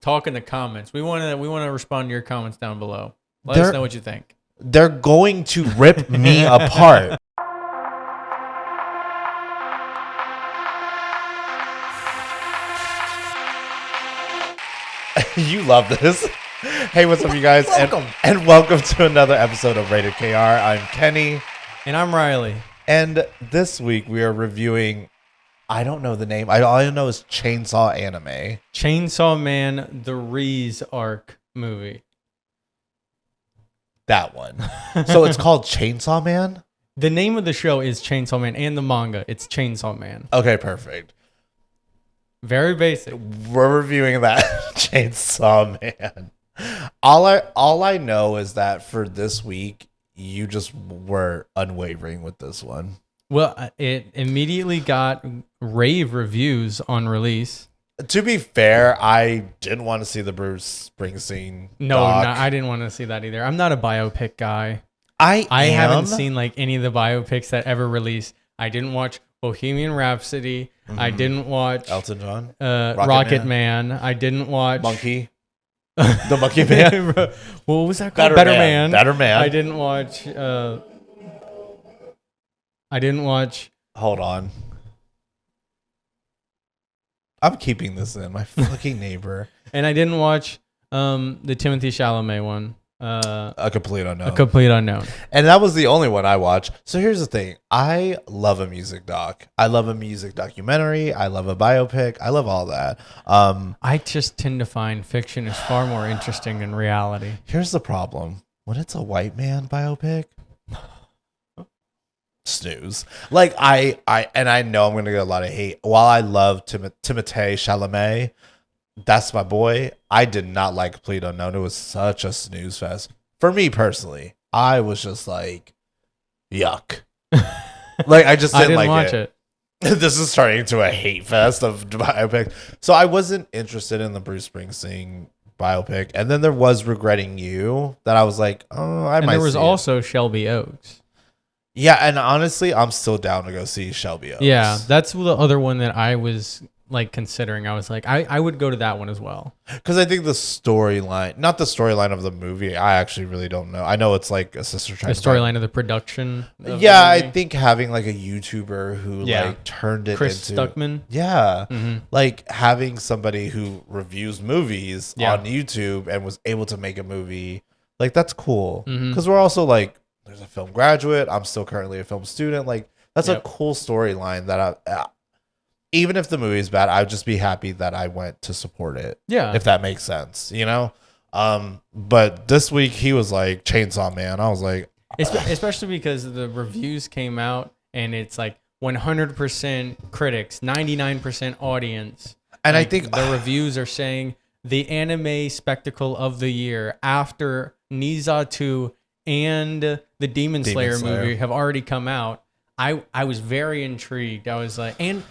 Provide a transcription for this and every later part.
talk in the comments. We want to respond to your comments down below. Let us know what you think. They're going to rip me apart. You love this. Hey, what's up, you guys? Welcome. And welcome to another episode of Rated KR. I'm Kenny. And I'm Reilly. And this week we are reviewing, I don't know the name. All I know is Chainsaw Anime. Chainsaw Man, the Reese arc movie. That one. So it's called Chainsaw Man? The name of the show is Chainsaw Man, and the manga, it's Chainsaw Man. Okay, perfect. Very basic. We're reviewing that Chainsaw Man. All I know is that for this week, you just were unwavering with this one. Well, it immediately got rave reviews on release. To be fair, I didn't want to see the Bruce Springsteen doc. No, I didn't want to see that either. I'm not a biopic guy. I haven't seen like any of the biopics that ever released. I didn't watch Bohemian Rhapsody. Mm-hmm. I didn't watch Elton John, Rocket Man. I didn't watch Monkey, the Monkey Man. What was that called? Better Man. Better Man. I didn't watch. Hold on. I'm keeping this in. My fucking neighbor. And I didn't watch the Timothy Chalamet one. A Complete Unknown. A Complete Unknown. And that was the only one I watched. So here's the thing. I love a music doc. I love a music documentary. I love a biopic. I love all that. I just tend to find fiction is far more interesting than reality. Here's the problem. When it's a white man biopic, snooze. Like I know I'm gonna get a lot of hate. While I love Timothée Chalamet, that's my boy. I did not like Complete Unknown. It was such a snooze fest for me personally. I was just like, yuck. Like I just didn't like watch it. This is turning into a hate fest of biopic. So I wasn't interested in the Bruce Springsteen biopic. And then there was Regretting You that I was like, oh, I might. And there was also Shelby Oaks. Yeah, and honestly, I'm still down to go see Shelby Oaks. Yeah, that's the other one that I was like considering. I was like, I would go to that one as well. Because I think the storyline, not the storyline of the movie, I actually really don't know. I know it's like a sister trying the storyline of the production. Yeah, I think having like a YouTuber who like turned it Chris into Stuckman. Yeah. Mm-hmm. Like having somebody who reviews movies on YouTube and was able to make a movie, like that's cool. Because we're also like, there's a film graduate. I'm still currently a film student. Like that's a cool storyline that even if the movie's bad, I'd just be happy that I went to support it. Yeah. If that makes sense, you know? But this week he was like Chainsaw Man. I was like, especially because the reviews came out and it's like 100% critics, 99% audience. And like, I think the reviews are saying the anime spectacle of the year after Niza 2 and the Demon Slayer movie have already come out. I was very intrigued. I was like, and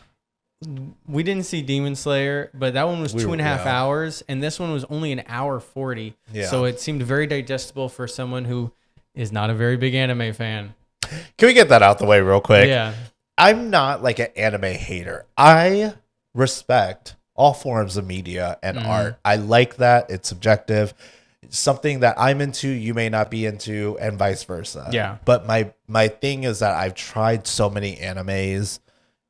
we didn't see Demon Slayer, but that one was 2.5 hours, and this one was only an hour 40. Yeah. So it seemed very digestible for someone who is not a very big anime fan. Can we get that out the way real quick? Yeah. I'm not like an anime hater. I respect all forms of media and art. I like that. It's subjective. Something that I'm into, you may not be into, and vice versa. Yeah. But my thing is that I've tried so many animes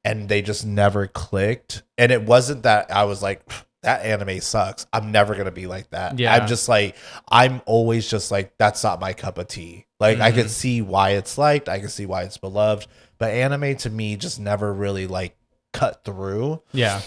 and they just never clicked. And it wasn't that I was like, that anime sucks. I'm never going to be like that. Yeah. I'm just like, I'm always just like, that's not my cup of tea. Like I can see why it's liked. I can see why it's beloved. But anime to me just never really like cut through. Yeah.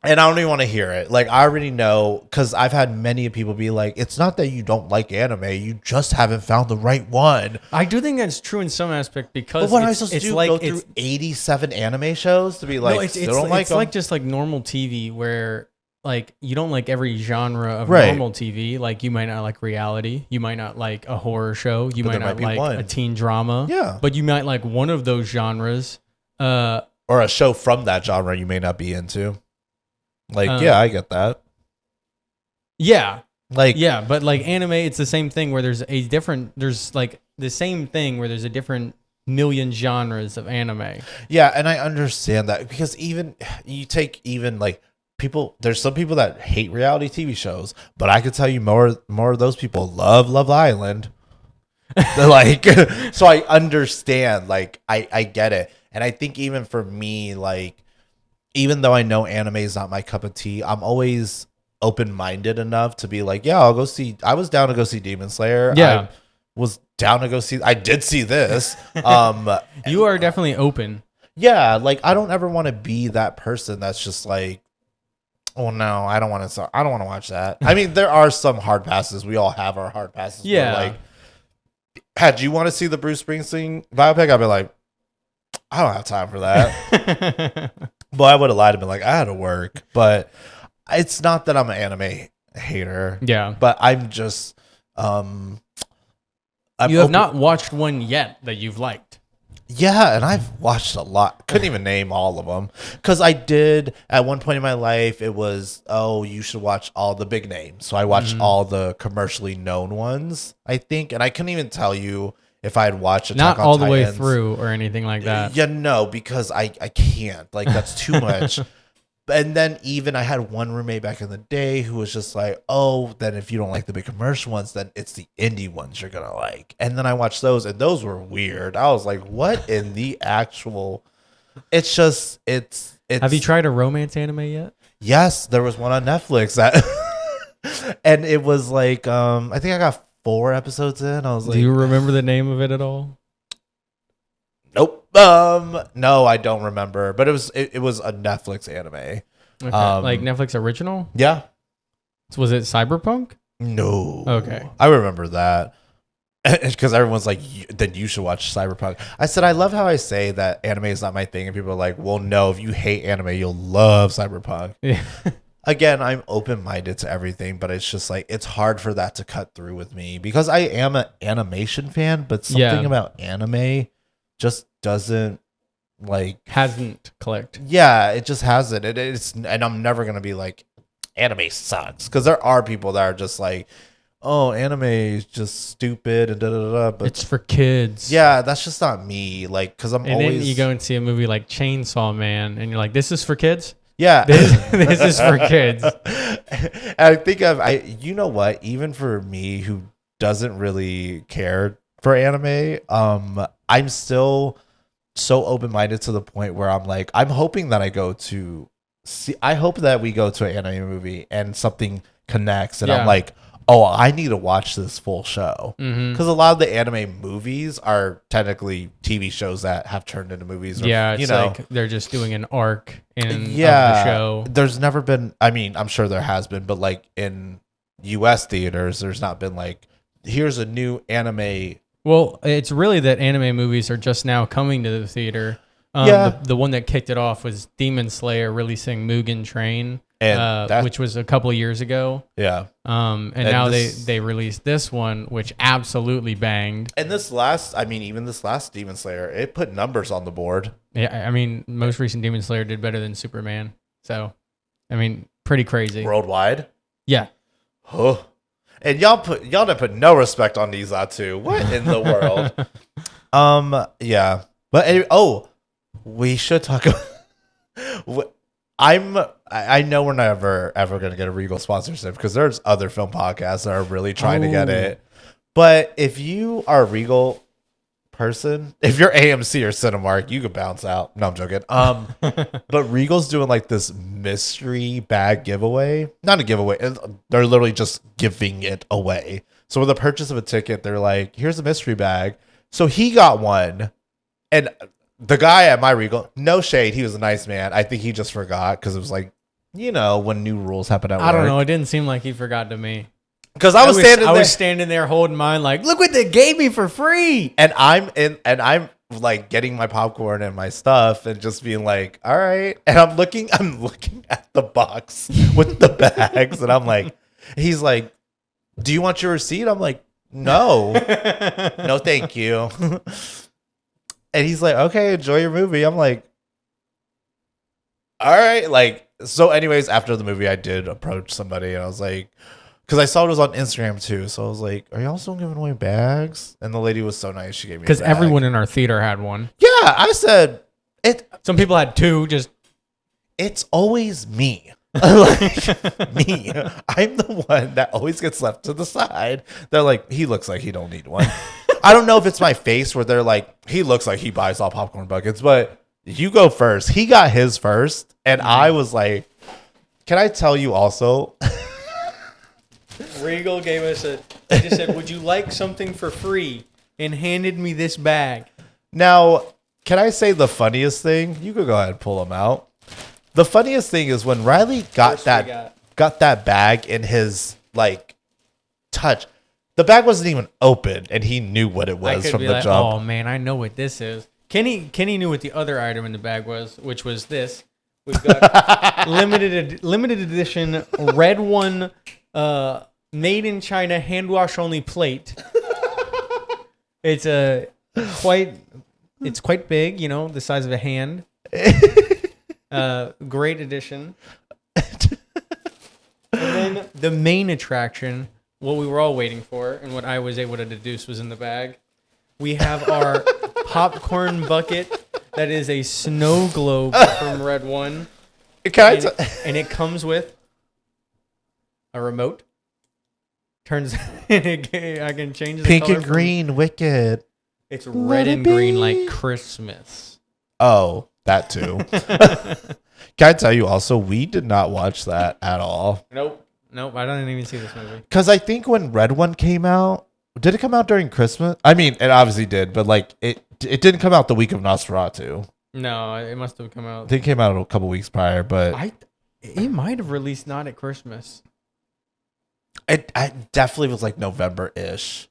And I don't even want to hear it. Like, I already know, because I've had many people be like, it's not that you don't like anime, you just haven't found the right one. I do think that's true in some aspect because but what am I supposed to do? Like, go through 87 anime shows to be like, it's like just like normal TV where like you don't like every genre of normal TV. Like you might not like reality, you might not like a horror show, you might not like a teen drama. Yeah. But you might like one of those genres. Or a show from that genre you may not be into. Like, yeah, I get that. Yeah. Like, yeah, but like anime, it's the same thing where there's like the same thing where there's a different million genres of anime. Yeah, and I understand that because even you take even like there's some people that hate reality TV shows, but I could tell you more of those people love Love Island. Like, so I understand, like, I get it. And I think even for me, like, even though I know anime is not my cup of tea, I'm always open-minded enough to be like, yeah, I'll go see. I was down to go see Demon Slayer. Yeah. I was down to go see. I did see this. You are definitely open. Yeah, like, I don't ever want to be that person that's just like, oh no, I don't want to watch that. I mean, there are some hard passes. We all have our hard passes. Yeah. Like, had you want to see the Bruce Springsteen biopic, I'd be like, I don't have time for that. But I would have lied and been like, I had to work. But it's not that I'm an anime hater. Yeah. But I'm just, you have not watched one yet that you've liked. Yeah, and I've watched a lot. Couldn't even name all of them. Because I did, at one point in my life, it was, oh, you should watch all the big names. So I watched all the commercially known ones, I think. And I couldn't even tell you if I had watched Attack on Not all the Titans. way through or anything like that. Yeah, no, because I can't. Like, that's too much. And then even I had one roommate back in the day who was just like, oh, then if you don't like the big commercial ones, then it's the indie ones you're going to like. And then I watched those, and those were weird. I was like, what in the actual... It's just, it's... Have you tried a romance anime yet? Yes, there was one on Netflix. That and it was like, I think I got 4 episodes in. I was like... Do you remember the name of it at all? Nope. No, I don't remember. But it was a Netflix anime. Okay. Like Netflix original? Yeah. So was it Cyberpunk? No. Okay. I remember that. Because everyone's like, then you should watch Cyberpunk. I said, I love how I say that anime is not my thing. And people are like, well, no, if you hate anime, you'll love Cyberpunk. Yeah. Again, I'm open-minded to everything, but it's just like, it's hard for that to cut through with me. Because I am an animation fan, but something about anime just doesn't hasn't clicked. Yeah, it just hasn't. And I'm never gonna be like, anime sucks, because there are people that are just like, oh, anime is just stupid and da da da. But it's for kids. Yeah, that's just not me. Like, because then you go and see a movie like Chainsaw Man, and you're like, this is for kids. Yeah, this is for kids. And I think you know what? Even for me, who doesn't really care for anime, I'm still so open-minded to the point where I'm like, I'm hoping that I hope that we go to an anime movie and something connects, and I'm like, oh, I need to watch this full show. Because a lot of the anime movies are technically TV shows that have turned into movies. It's like they're just doing an arc of the show. There's never been, I mean, I'm sure there has been, but like in US theaters, there's not been like, here's a new anime. Well, it's really that anime movies are just now coming to the theater. The one that kicked it off was Demon Slayer releasing Mugen Train, which was a couple of years ago. Yeah. And now they released this one, which absolutely banged. And even this last Demon Slayer, it put numbers on the board. Yeah, I mean, most recent Demon Slayer did better than Superman. So, I mean, pretty crazy. Worldwide? Yeah. Oh. And y'all didn't put no respect on these two. What in the world? Yeah. But anyway, we should talk about. I know we're never ever gonna get a Regal sponsorship, because there's other film podcasts that are really trying to get it. But if you are a Regal person, if you're AMC or Cinemark, you could bounce out. No, I'm joking. But Regal's doing like this mystery bag giveaway. Not a giveaway. They're literally just giving it away. So with the purchase of a ticket, they're like, here's a mystery bag. So he got one. And the guy at my Regal, no shade, he was a nice man. I think he just forgot, because it was like, when new rules happen at work. I don't know. It didn't seem like he forgot to me. Because I was standing there holding mine like, look what they gave me for free. And I'm like getting my popcorn and my stuff and just being like, all right. And I'm looking at the box with the bags, and I'm like, he's like, do you want your receipt? I'm like, no. No, thank you. And he's like, okay, enjoy your movie. I'm like, all right. Like, so anyways, after the movie, I did approach somebody, and I was like, because I saw it was on Instagram too. So I was like, are y'all still giving away bags? And the lady was so nice. She gave me a bag. Because everyone in our theater had one. Yeah, I said it. Some people had two. It's always me. Like me, I'm the one that always gets left to the side. They're like, he looks like he don't need one. I don't know if it's my face where they're like, he looks like he buys all popcorn buckets, but you go first. He got his first, and I was like, can I tell you also? Regal gave us they just said, would you like something for free? And handed me this bag. Now, can I say the funniest thing? You could go ahead and pull them out. The funniest thing is when Reilly got that bag in his like touch. The bag wasn't even open, and he knew what it was from the jump. Oh man, I know what this is. Kenny knew what the other item in the bag was, which was this. We've got limited edition red one, made in China, hand wash only plate. It's quite big, you know, the size of a hand. Great addition. And then the main attraction, what we were all waiting for, and what I was able to deduce was in the bag. We have our popcorn bucket that is a snow globe from Red One. And it comes with a remote. Turns I can change the pink color and green, wicked. It's red and green like Christmas. Oh, that too. Can I tell you also, we did not watch that at all. Nope. I didn't even see this movie. Because I think when Red One came out, did it come out during Christmas? I mean, it obviously did, but like it didn't come out the week of Nosferatu. No, it must have come out. I think it came out a couple weeks prior, but it might have released not at Christmas. It definitely was like November-ish.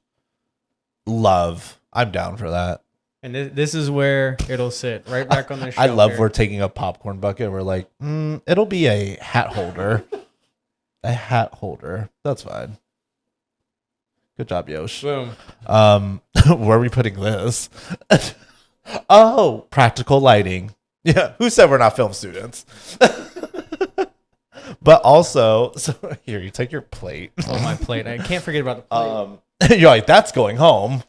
Love. I'm down for that. And this is where it'll sit, right back on the shelf. I love we're taking a popcorn bucket. We're like, it'll be a hat holder. A hat holder. That's fine. Good job, Yosh. Boom. Where are we putting this? Oh, practical lighting. Yeah, who said we're not film students? But also, so here, you take your plate. Oh, my plate. I can't forget about the plate. You're like, that's going home.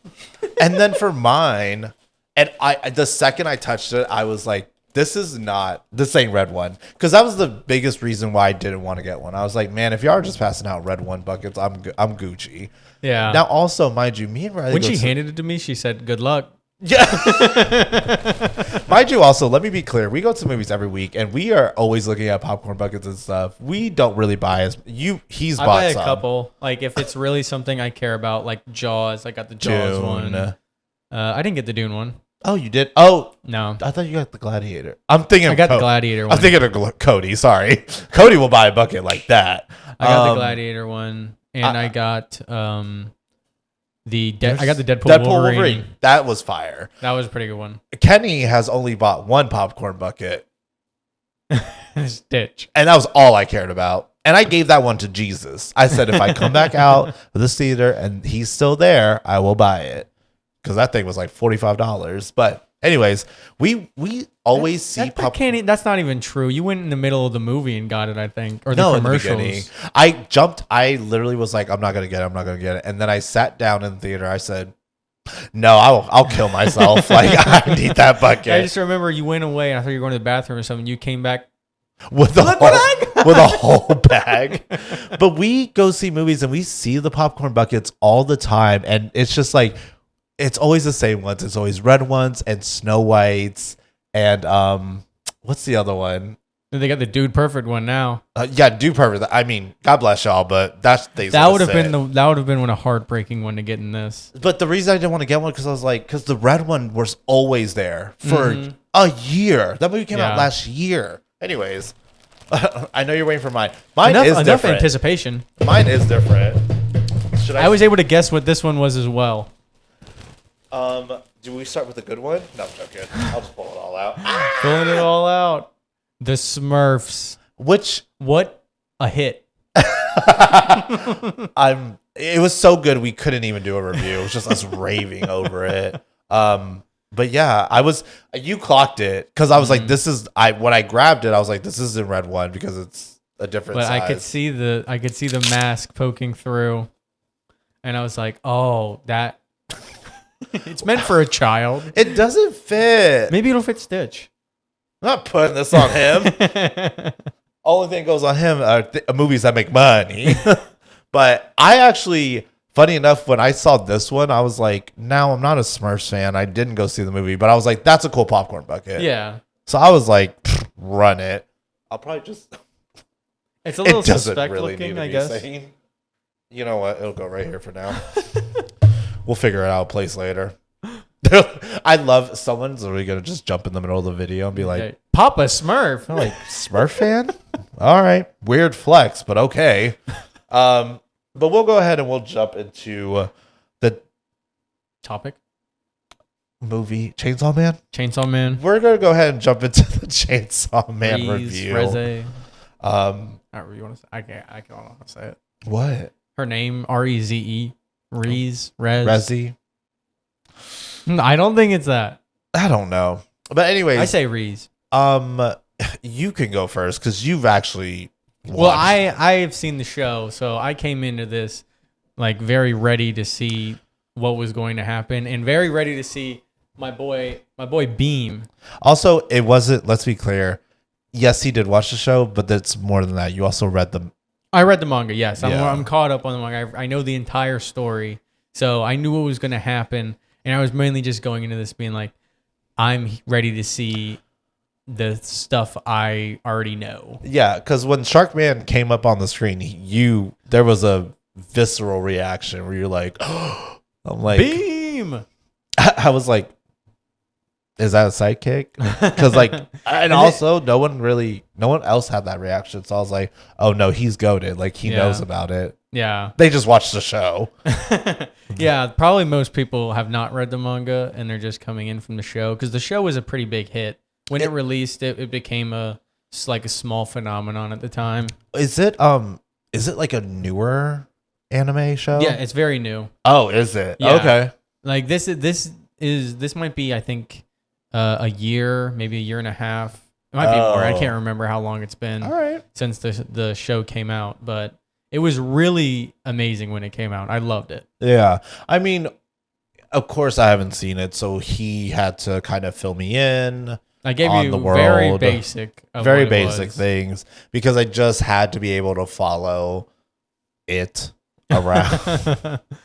And then for mine, and the second I touched it, I was like, this ain't Red One. Because that was the biggest reason why I didn't want to get one. I was like, man, if y'all are just passing out Red One buckets, I'm Gucci. Yeah. Now, also, mind you, me and Reilly. When she handed it to me, she said, good luck. Yeah. Mind you, also, let me be clear. We go to movies every week, and we are always looking at popcorn buckets and stuff. We don't really buy he's bought I buy some. a couple. Like, if it's really something I care about, like Jaws. I got the Jaws one. I didn't get the Dune one. Oh, you did? Oh. No. I thought you got the Gladiator. I'm thinking I got the Gladiator one. I'm thinking of Cody. Sorry. Cody will buy a bucket like that. I got the Gladiator one, and I got I got the Deadpool Wolverine. That was fire. That was a pretty good one. Kenny has only bought one popcorn bucket. Stitch. And that was all I cared about. And I gave that one to Jesus. I said, if I come back out of this theater and he's still there, I will buy it. Because that thing was like $45. But anyways, we always see popcorn. That's not even true. You went in the middle of the movie and got it, I think. Or the commercials. I literally was like, I'm not going to get it. And then I sat down in the theater. I said, no, I'll kill myself. Like, I need that bucket. I just remember you went away and I thought you were going to the bathroom or something. You came back with a whole bag. But we go see movies and we see the popcorn buckets all the time. And it's just like, it's always the same ones. It's always red ones and Snow Whites. And what's the other one? They got the Dude Perfect one now. Yeah, Dude Perfect. I mean, God bless y'all, but that would have been one a heartbreaking one to get in this. But the reason I didn't want to get one because I was like, because the red one was always there for a year. That movie came out last year. Anyways, I know you're waiting for mine. Mine is different. Enough anticipation. Mine is different. I was able to guess what this one was as well. Do we start with a good one? No, okay. I'll just pull it all out. Pulling it all out. The Smurfs. What a hit. It was so good we couldn't even do a review. It was just us raving over it. But yeah, you clocked it because I was like, when I grabbed it, I was like, this is in red one because it's a different size. I could see the mask poking through, and I was like, oh, that it's meant for a child. It doesn't fit. Maybe it'll fit Stitch. I'm not putting this on him. only thing goes on him are movies that make money. But I actually, funny enough, when I saw this one, I was like, now I'm not a Smurfs fan. I didn't go see the movie, but I was like, that's a cool popcorn bucket. Yeah. So I was like, run it. I'll probably just. It's a little suspect really looking, I guess. Seen. You know what? It'll go right here for now. We'll figure it out place later. I love someone's literally gonna just jump in the middle of the video and be like, hey, Papa Smurf. I'm like, Smurf fan? All right. Weird flex, but okay. But we'll go ahead and we'll jump into the topic. Movie Chainsaw Man. Chainsaw Man. We're gonna go ahead and jump into the Chainsaw Man review. Reze. However you want to say. I can't say it. What? Her name Reze. Reze. Rezi. I don't think it's that. I don't know. But anyways, I say Reze. You can go first because you've actually. Well, I have seen the show, so I came into this like very ready to see what was going to happen and very ready to see my boy Beam. Also, it wasn't. Let's be clear. Yes, he did watch the show, but that's more than that. You also read the. I read the manga. Yes, Yeah. I'm caught up on the manga. I know the entire story, so I knew what was going to happen, and I was mainly just going into this being like, I'm ready to see the stuff I already know. Yeah, because when Sharkman came up on the screen, there was a visceral reaction where you're like, oh, I'm like, Beam. I was like, is that a sidekick? Because like, and also no one else had that reaction. So I was like, oh no, he's goated. Like he knows about it. Yeah. They just watched the show. Yeah, probably most people have not read the manga and they're just coming in from the show because the show was a pretty big hit. When it released, it became a small phenomenon at the time. Is it like a newer anime show? Yeah, it's very new. Oh, is it? Yeah. Okay. Like this might be, I think, a year, maybe a year and a half. It might be more. I can't remember how long it's been since the show came out, but it was really amazing when it came out. I loved it. Yeah. I mean, of course I haven't seen it, so he had to kind of fill me in. I gave you very basic things because I just had to be able to follow it around.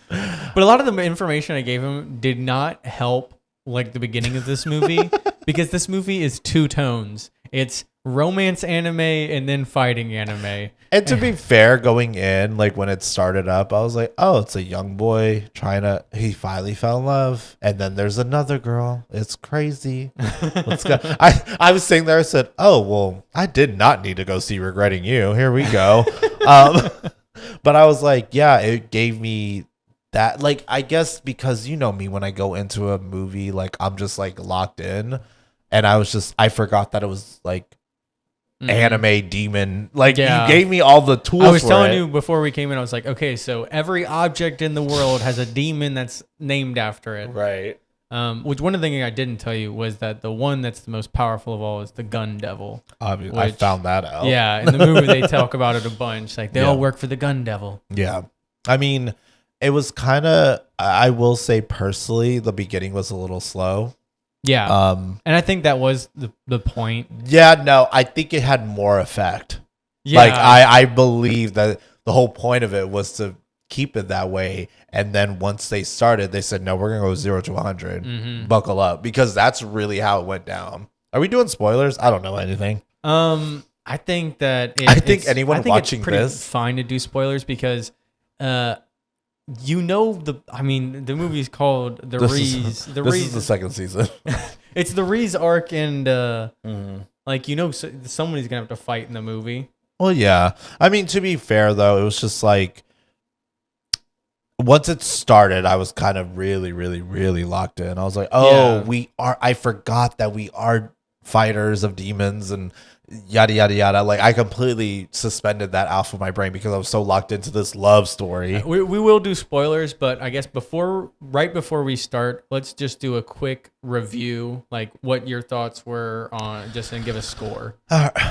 But a lot of the information I gave him did not help like the beginning of this movie because this movie is two tones. It's romance anime and then fighting anime. And to be fair, going in, like when it started up, I was like, oh, it's a young boy he finally fell in love. And then there's another girl. It's crazy. Let's go. I was sitting there, I said, oh, well, I did not need to go see Regretting You. Here we go. But I was like, yeah, it gave me that, like, I guess because you know me, when I go into a movie, like I'm just like locked in. And I forgot that it was like, anime demon, like you gave me all the tools. I was telling you before we came in, I was like, okay, so every object in the world has a demon that's named after it, right? Which one of the things I didn't tell you was that the one that's the most powerful of all is the gun devil. Obviously, I found that out. Yeah, in the movie they talk about it a bunch. Like they all work for the gun devil. Yeah, I mean, it was kind of. I will say personally, the beginning was a little slow. Yeah. And I think that was the point. Yeah, no, I think it had more effect. Yeah. Like I believe that the whole point of it was to keep it that way. And then once they started, they said, no, we're going to go 0 to 100. Mm-hmm. Buckle up. Because that's really how it went down. Are we doing spoilers? I don't know anything. I think that watching this, fine to do spoilers because the movie's called The Reese. This is the second season. It's the Reese arc, and somebody's gonna have to fight in the movie. Well, yeah. I mean, to be fair though, it was just like once it started, I was kind of really, really, really locked in. I was like, I forgot that we are fighters of demons and yada yada yada. Like I completely suspended that off of my brain because I was so locked into this love story. We will do spoilers, but I guess right before we start, let's just do a quick review, like what your thoughts were on, just and give a score.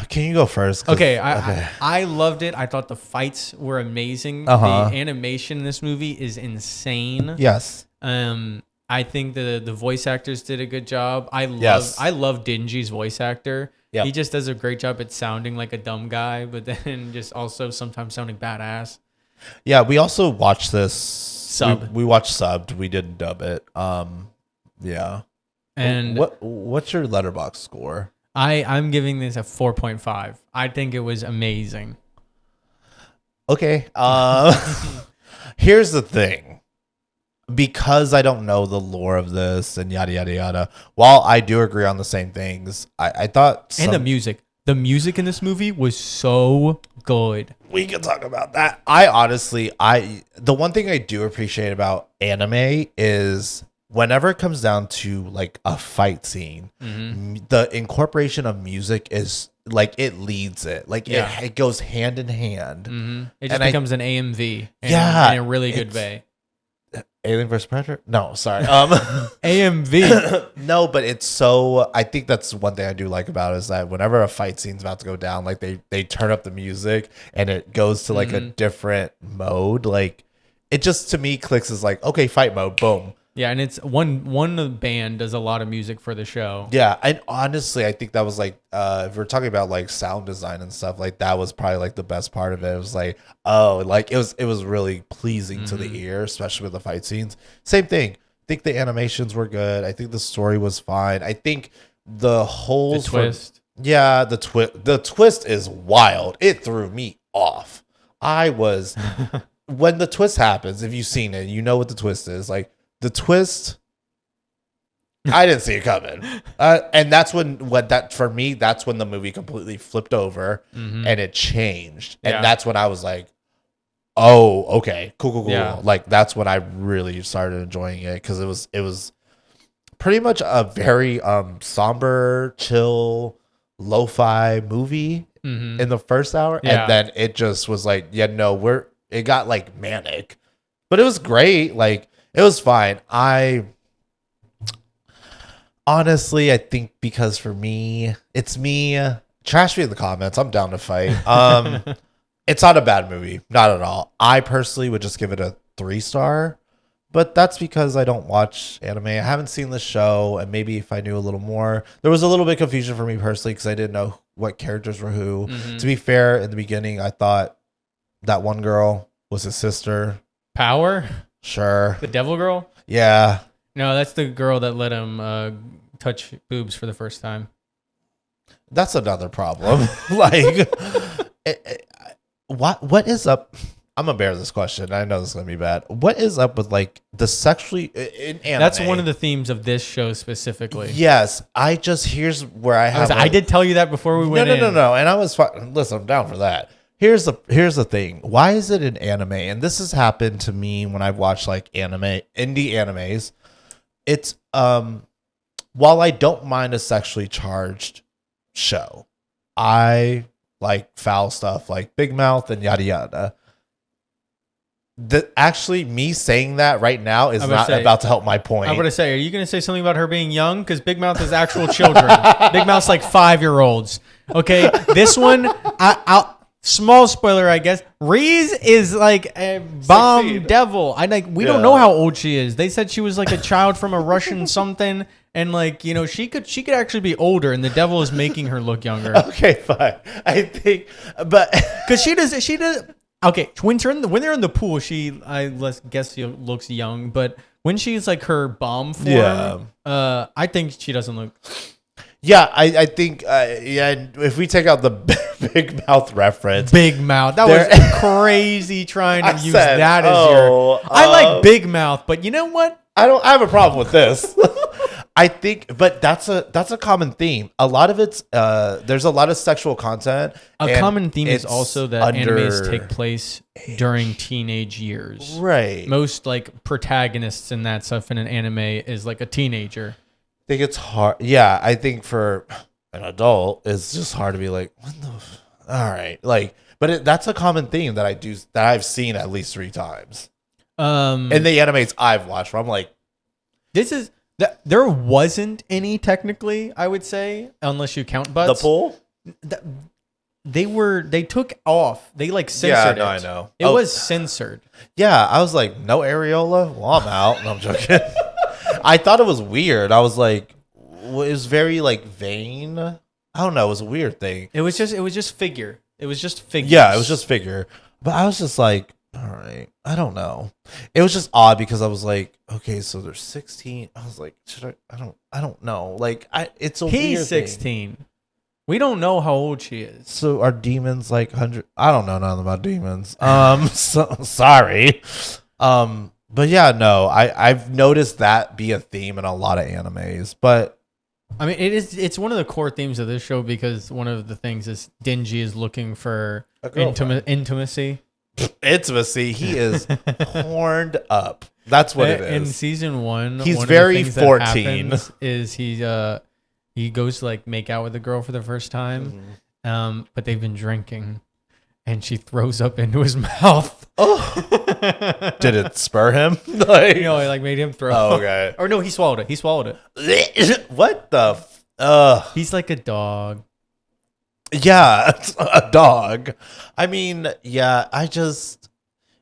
Can you go first? Okay, I loved it. I thought the fights were amazing. The animation in this movie is insane. Yes. I think the voice actors did a good job. I love Dingy's voice actor. Yep. He just does a great job at sounding like a dumb guy, but then just also sometimes sounding badass. Yeah, we also watched this Sub. We watched subbed. We didn't dub it. Yeah. And what's your Letterboxd score? I'm giving this a 4.5. I think it was amazing. Okay. Here's the thing. Because I don't know the lore of this and yada yada yada, while I do agree on the same things, I thought and the music. The music in this movie was so good. We can talk about that. The one thing I do appreciate about anime is whenever it comes down to like a fight scene, the incorporation of music is like it leads it. Like it goes hand in hand. It just becomes an AMV in a really good way. Alien vs Predator? No, sorry. AMV. No, but it's so. I think that's one thing I do like about it is that whenever a fight scene's about to go down, like they turn up the music and it goes to like a different mode. Like it just to me clicks as like okay, fight mode, boom. Yeah, and it's one band does a lot of music for the show. Yeah, and honestly, I think that was like if we're talking about like sound design and stuff, like that was probably like the best part of it. It was like like it was really pleasing to the ear, especially with the fight scenes. Same thing. I think the animations were good. I think the story was fine. I think the whole twist. The twist is wild. It threw me off. I was when the twist happens. If you've seen it, you know what the twist is. Like the twist, I didn't see it coming, and that's for me. That's when the movie completely flipped over and it changed, and that's when I was like, "Oh, okay, cool." Yeah. Like that's when I really started enjoying it because it was pretty much a very somber, chill, lo-fi movie in the first hour, and then it just was like, it got like manic, but it was great. Like. It was fine. Honestly, I think because for me, it's me. Trash me in the comments. I'm down to fight. It's not a bad movie. Not at all. I personally would just give it a 3-star, but that's because I don't watch anime. I haven't seen the show, and maybe if I knew a little more, there was a little bit of confusion for me personally because I didn't know what characters were who. To be fair, in the beginning, I thought that one girl was his sister. Power? Sure. The devil girl? Yeah. No, that's the girl that let him touch boobs for the first time. That's another problem. Like, what is up? I'm gonna bear this question. I know this is gonna be bad. What is up with like the sexually in anime? That's one of the themes of this show specifically. Yes, here's where I did tell you that before we went in. No. And I was fine. Listen, I'm down for that. Here's the thing. Why is it in anime? And this has happened to me when I've watched like indie animes. It's while I don't mind a sexually charged show, I like foul stuff like Big Mouth and yada yada. Actually, me saying that right now is not about to help my point. I'm going to say, are you going to say something about her being young? Because Big Mouth is actual children. Big Mouth's like 5-year-olds. Okay, this one, I'll small spoiler, I guess. Reese is like a bomb 16. devil. We don't know how old she is. They said she was like a child from a Russian something, and like she could actually be older, and the devil is making her look younger. Okay, fine. I think, but because she does. Okay, when they're in the pool, let's guess she looks young, but when she's like her bomb form, I think she doesn't look. Yeah, I think, if we take out the Big Mouth reference. Big Mouth. That was crazy trying to use that as your... I like Big Mouth, but you know what? I have a problem with this. I think, but that's a common theme. A lot of it's, there's a lot of sexual content. A common theme is also that animes take place during teenage years. Right. Most like protagonists in that stuff in an anime is like a teenager. I think it's hard. Yeah, I think for an adult, it's just hard to be like, what the? All right, like, but that's a common theme that I've seen at least 3 times. In the animes I've watched, where I'm like, there wasn't any technically, I would say, unless you count butts. The pool. They took off. They like censored it. I know. It was censored. Yeah, I was like, no areola. Well, I'm out. No, I'm joking. I thought it was weird. I was like, it was very like vain. I don't know. It was a weird thing. It was just figure. It was just figures. Yeah, it was just figure. But I was just like, all right, I don't know. It was just odd because I was like, okay, so there's 16. I was like, should I don't know. Like it's a weird He's 16. Thing. We don't know how old she is. So are demons like 100? I don't know nothing about demons. Sorry. But yeah, no, I've noticed that be a theme in a lot of animes, but I mean, it's one of the core themes of this show because one of the things is Denji is looking for intimacy. Intimacy. He is horned up. That's what it is. In season 1, he's one very of the 14. Is he goes to like make out with the girl for the first time, but they've been drinking, and she throws up into his mouth. Oh, did it spur him? Like, it like made him throw. Oh, okay. Or no, he swallowed it. What the? He's like a dog. Yeah, a dog. I mean, yeah,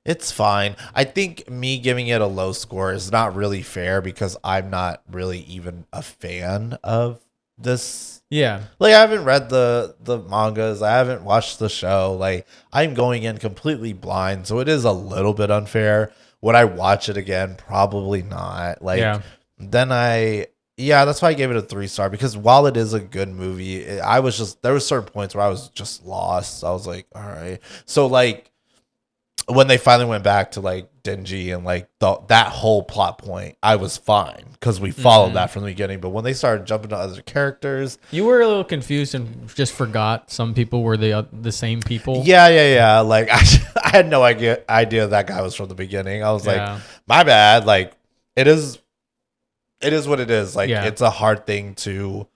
it's fine. I think me giving it a low score is not really fair because I'm not really even a fan of this. Yeah. Like, I haven't read the mangas. I haven't watched the show. Like, I'm going in completely blind. So it is a little bit unfair. Would I watch it again? Probably not. Like, that's why I gave it a 3-star, because while it is a good movie, there was certain points where I was just lost. So I was like, all right. So like when they finally went back to like Denji and like that whole plot point, I was fine because we followed that from the beginning. But when they started jumping to other characters, you were a little confused and just forgot some people were the same people. Yeah. Like I had no idea that guy was from the beginning. I was like, my bad. Like it is what it is. Like it's a hard thing to.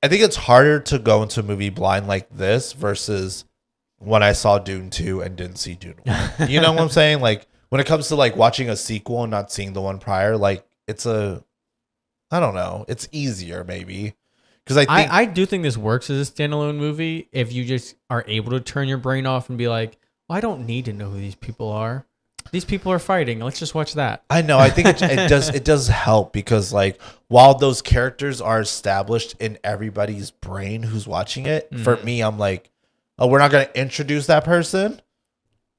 I think it's harder to go into a movie blind like this versus when I saw Dune 2 and didn't see Dune 1. You know what I'm saying? Like when it comes to like watching a sequel and not seeing the one prior, like I don't know. It's easier maybe. Because I do think this works as a standalone movie if you just are able to turn your brain off and be like, well, I don't need to know who these people are. These people are fighting. Let's just watch that. I know. I think it does help because like while those characters are established in everybody's brain who's watching it, for me, I'm like, oh, we're not going to introduce that person,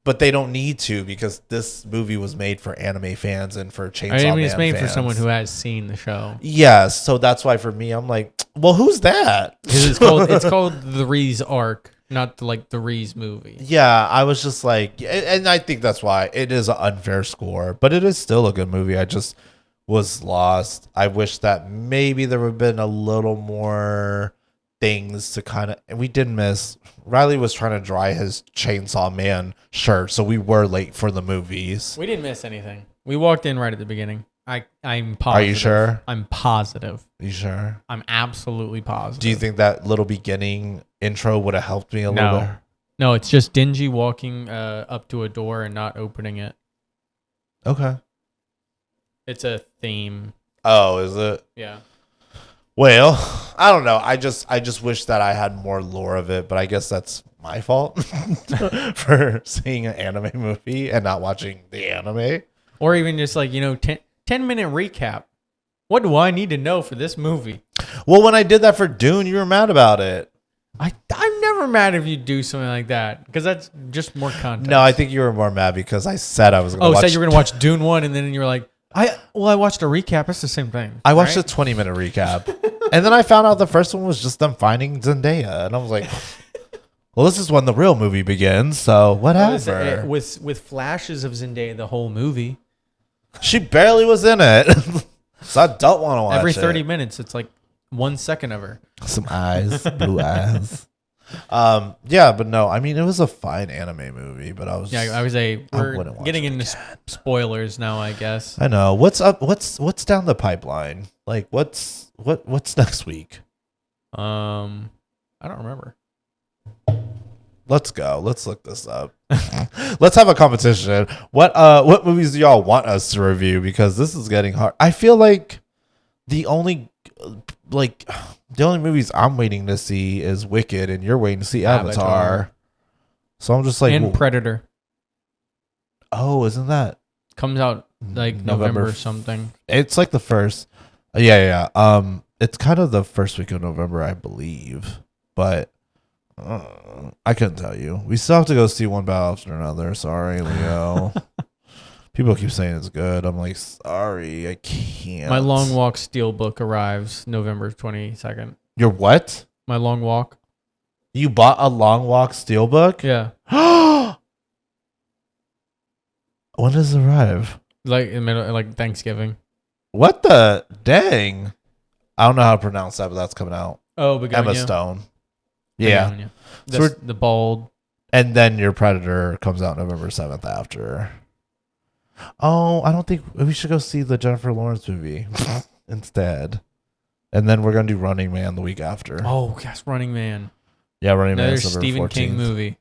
but they don't need to because this movie was made for anime fans and for Chainsaw Man it's made fans. for someone who has seen the show. Yeah, so that's why for me, I'm like, well, who's that? It's called the Reese arc, not like the Reese movie. Yeah, I was just like, and I think that's why it is an unfair score, but it is still a good movie. I just was lost. I wish that maybe there would have been a little more things to kind of, and we did miss. Reilly was trying to dry his Chainsaw Man shirt, so we were late for the movies. We didn't miss anything. We walked in right at the beginning. I'm positive. Are you sure? I'm positive. You sure? I'm absolutely positive. Do you think that little beginning intro would have helped me a little bit? No, it's just Denji walking up to a door and not opening it. Okay. It's a theme. Oh, is it? Yeah. Well, I don't know. I just wish that I had more lore of it, but I guess that's my fault for seeing an anime movie and not watching the anime. Or even just like, 10-minute recap. What do I need to know for this movie? Well, when I did that for Dune, you were mad about it. I'm never mad if you do something like that because that's just more context. No, I think you were more mad because I said I was going to watch. Oh, said you were going to watch Dune 1 and then you were like, I watched a recap. It's the same thing. I watched a 20-minute recap. And then I found out the first one was just them finding Zendaya. And I was like, well, this is when the real movie begins. So whatever. With flashes of Zendaya the whole movie. She barely was in it. So I don't want to watch it. Every 30 minutes, it's like 1 second of her. Some eyes, blue eyes. Yeah, but no, I mean, it was a fine anime movie, but we're getting into spoilers now, I guess. I know. What's up? What's down the pipeline? Like, what's next week? I don't remember. Let's go. Let's look this up. Let's have a competition. What movies do y'all want us to review? Because this is getting hard. I feel like the only movies I'm waiting to see is Wicked, and you're waiting to see Avatar. So I'm just like, and Predator. Oh, isn't that comes out like November something? It's like the first. Yeah. It's kind of the first week of November, I believe, but I couldn't tell you. We still have to go see one battle after another. Sorry, Leo. People keep saying it's good. I'm like, sorry, I can't. My Long Walk Steelbook arrives November 22nd. Your what? My Long Walk. You bought a Long Walk Steelbook? Yeah. When does it arrive? Like in the middle, like Thanksgiving. What the dang? I don't know how to pronounce that, but that's coming out. Oh, Begonia. Emma Stone. Yeah. Begonia. So the bald. And then your Predator comes out November 7th after. Oh, I don't think we should go see the Jennifer Lawrence movie instead. And then we're going to do Running Man the week after. Oh, yes, Running Man. Yeah, Running Man. Another Stephen 14th. King movie.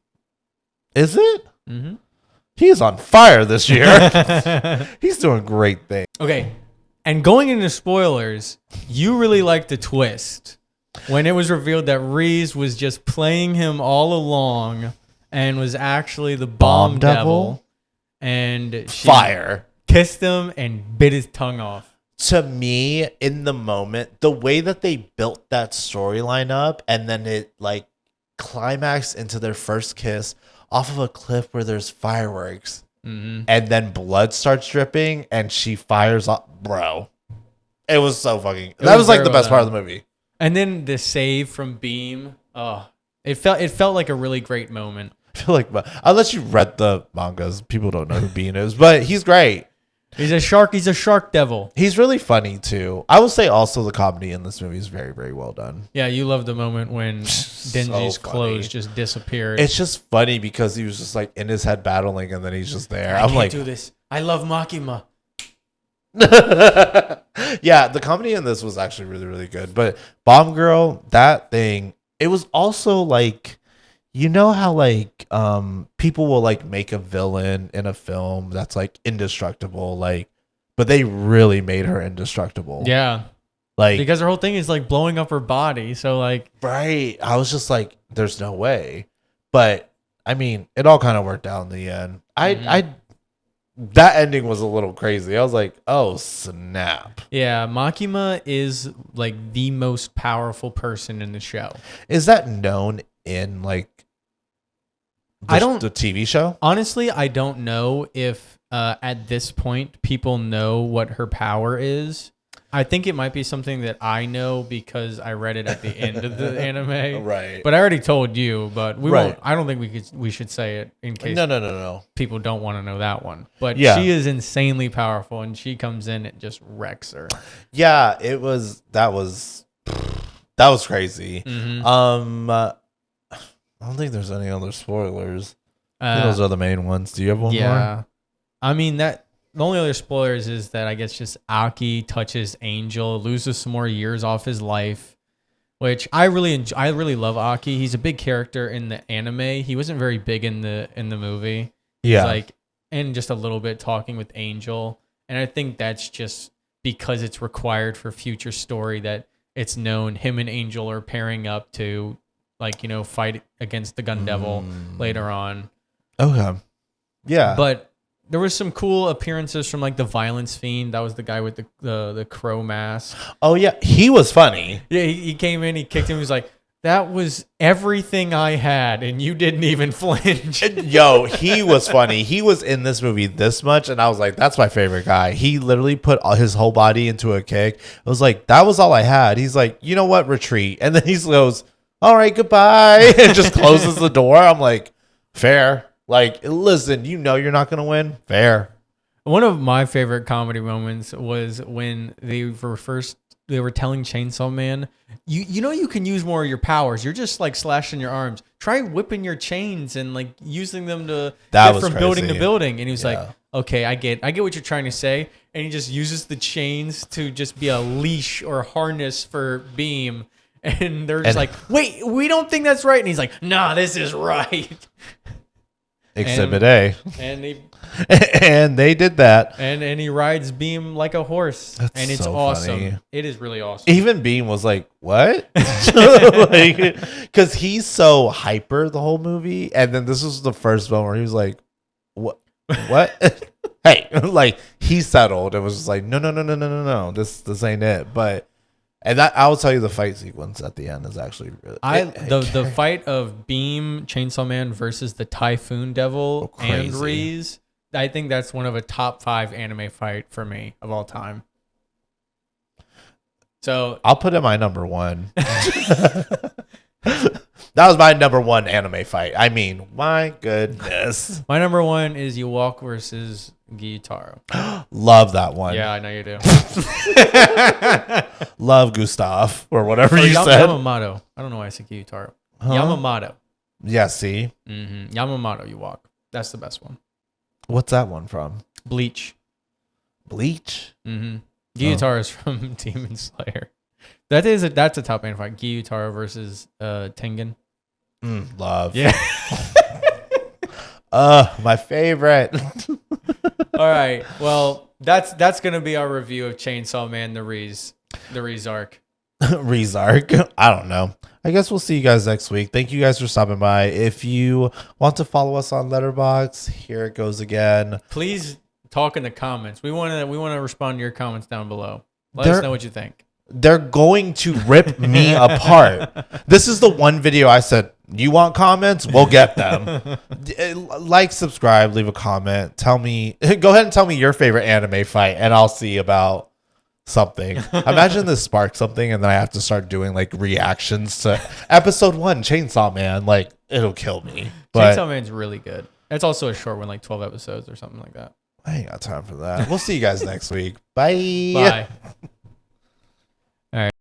Is it? Mm-hmm. He's on fire this year. He's doing great things. Okay. And going into spoilers, you really liked the twist when it was revealed that Reese was just playing him all along and was actually the bomb devil. And she kissed him and bit his tongue off. To me, in the moment, the way that they built that storyline up and then it like climaxed into their first kiss off of a cliff where there's fireworks and then blood starts dripping and she fires up, bro. It was so fucking. That was like the best part of the movie. And then the save from Beam. Oh, it felt like a really great moment. I feel like unless you read the mangas, people don't know who Bean is, but he's great. He's a shark. He's a shark devil. He's really funny too. I will say also the comedy in this movie is very, very well done. Yeah, you love the moment when Denji's clothes just disappeared. It's just funny because he was just like in his head battling, and then he's just there. I can't do this. I love Makima. Yeah, the comedy in this was actually really, really good. But Bomb Girl, that thing, it was also like. You know how like people will like make a villain in a film that's like indestructible, like, but they really made her indestructible. Yeah, like because her whole thing is like blowing up her body. So like, right? I was just like, there's no way. But I mean, it all kind of worked out in the end. That ending was a little crazy. I was like, oh snap. Yeah, Makima is like the most powerful person in the show. Is that known in like? The TV show? Honestly, I don't know if at this point people know what her power is. I think it might be something that I know because I read it at the end of the anime. Right. But I already told you, but we won't. I don't think we should say it in case No. People don't want to know that one. But she is insanely powerful and she comes in and just wrecks her. Yeah, that was crazy. Mm-hmm. I don't think there's any other spoilers. Those are the main ones. Do you have one more? Yeah. I mean, the only other spoilers is that I guess just Aki touches Angel, loses some more years off his life, which I really enjoy. I really love Aki. He's a big character in the anime. He wasn't very big in the movie. Yeah. He's like, and just a little bit talking with Angel. And I think that's just because it's required for future story that it's known him and Angel are pairing up to like, you know, fight against the Gun Devil later on. Okay. Yeah. But there was some cool appearances from like the Violence Fiend. That was the guy with the crow mask. Oh yeah, he was funny. Yeah, he came in, he kicked him. He was like, "That was everything I had, and you didn't even flinch." Yo, he was funny. He was in this movie this much, and I was like, "That's my favorite guy." He literally put his whole body into a kick. I was like, "That was all I had." He's like, "You know what? Retreat," and then he goes, "All right, goodbye," and just closes the door. I'm like, "Fair." Like, listen, you know you're not going to win. Fair. One of my favorite comedy moments was when they were telling Chainsaw Man, you know you can use more of your powers. You're just like slashing your arms. Try whipping your chains and like using them to get from building to building. And he was like, okay, I get what you're trying to say. And he just uses the chains to just be a leash or harness for Beam. And they're just like, wait, we don't think that's right. And he's like, nah, this is right. Exhibit A. And they did that. And he rides Beam like a horse. That's and it's so awesome. Funny. It is really awesome. Even Beam was like, what? Because he's so hyper the whole movie. And then this was the first one where he was like, what? Hey, like he settled. It was just like, no. This ain't it. But And that I will tell you, the fight sequence at the end is actually really. The fight of Beam Chainsaw Man versus the Typhoon Devil and Reese. I think that's one of a top 5 anime fight for me of all time. So I'll put it my number 1. That was my number 1 anime fight. I mean, my goodness. My number 1 is Yawak versus Gyutaro. Love that one. Yeah, I know you do. Love Gustav or whatever you said. Yamamoto. I don't know why I said Gyutaro. Huh? Yamamoto. Yeah, see? Yamamoto Yawak. That's the best one. What's that one from? Bleach. Bleach? Gyutaro is from Demon Slayer. That's a top anime fight. Gyutaro versus Tengen. Love. Yeah. My favorite. All right. Well, that's gonna be our review of Chainsaw Man, the Reese arc. Reese arc. I don't know. I guess we'll see you guys next week. Thank you guys for stopping by. If you want to follow us on Letterboxd, here it goes again. Please talk in the comments. We want to respond to your comments down below. Let us know what you think. They're going to rip me apart. This is the one video I said, you want comments? We'll get them. Like, subscribe, leave a comment. Tell me, go ahead and tell me your favorite anime fight, and I'll see about something. Imagine this sparks something, and then I have to start doing like reactions to episode 1, Chainsaw Man. Like, it'll kill me. But Chainsaw Man's really good. It's also a short one, like 12 episodes or something like that. I ain't got time for that. We'll see you guys next week. Bye. Bye.